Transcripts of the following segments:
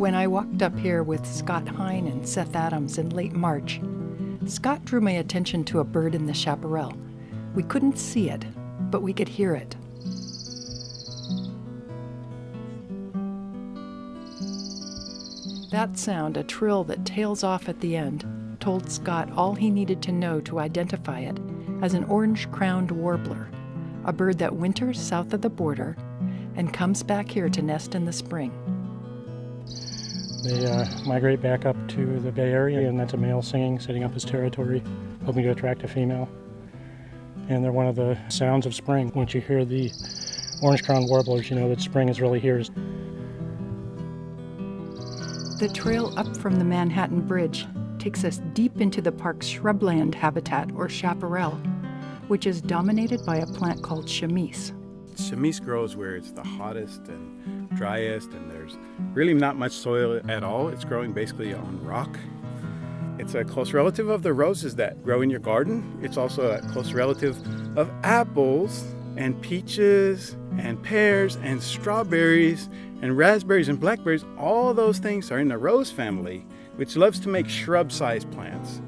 When I walked up here with Scott Hein and Seth Adams in late March, Scott drew my attention to a bird in the chaparral. We couldn't see it, but we could hear it. That sound, a trill that tails off at the end, told Scott all he needed to know to identify it as an orange-crowned warbler, a bird that winters south of the border and comes back here to nest in the spring. They migrate back up to the Bay Area, and that's a male singing, setting up his territory, hoping to attract a female. And they're one of the sounds of spring. Once you hear the orange-crowned warblers, you know that spring is really here. The trail up from the Manhattan Bridge takes us deep into the park's shrubland habitat, or chaparral, which is dominated by a plant called chamise. Chamise grows where it's the hottest and driest, and there's really not much soil at all. It's growing basically on rock. It's a close relative of the roses that grow in your garden. It's also a close relative of apples and peaches and pears and strawberries and raspberries and blackberries. All those things are in the rose family, which loves to make shrub-sized plants.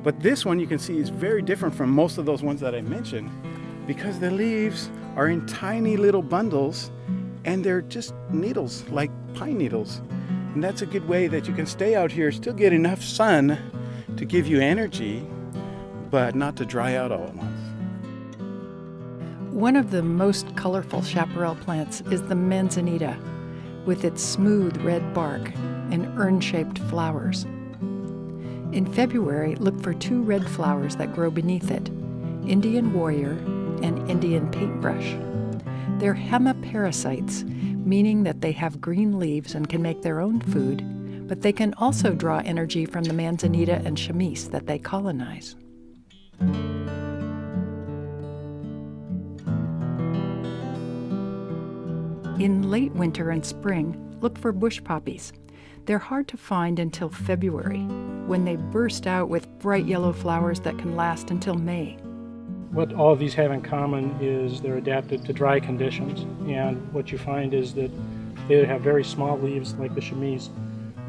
But this one you can see is very different from most of those ones that I mentioned, because the leaves are in tiny little bundles and they're just needles, like pine needles. And that's a good way that you can stay out here, still get enough sun to give you energy, but not to dry out all at once. One of the most colorful chaparral plants is the manzanita, with its smooth red bark and urn-shaped flowers. In February, look for 2 red flowers that grow beneath it, Indian warrior and Indian paintbrush. They're hemiparasites, meaning that they have green leaves and can make their own food, but they can also draw energy from the manzanita and chamise that they colonize. In late winter and spring, look for bush poppies. They're hard to find until February, when they burst out with bright yellow flowers that can last until May. What all of these have in common is they're adapted to dry conditions, and what you find is that they either have very small leaves like the chamise,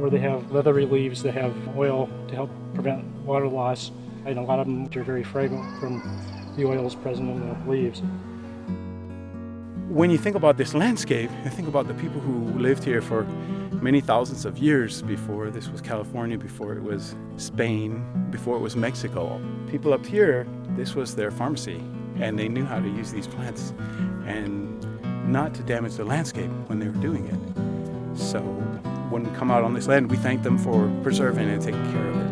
or they have leathery leaves that have oil to help prevent water loss, and a lot of them are very fragrant from the oils present in the leaves. When you think about this landscape, you think about the people who lived here for many thousands of years before this was California, before it was Spain, before it was Mexico. People up here, this was their pharmacy, and they knew how to use these plants and not to damage the landscape when they were doing it. So when we come out on this land, we thank them for preserving and taking care of it.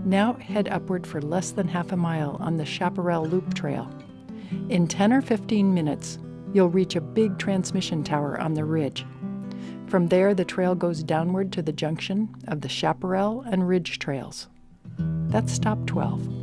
Now head upward for less than half a mile on the Chaparral Loop Trail. In 10 or 15 minutes, you'll reach a big transmission tower on the ridge. From there, the trail goes downward to the junction of the Chaparral and Ridge Trails. That's stop 12.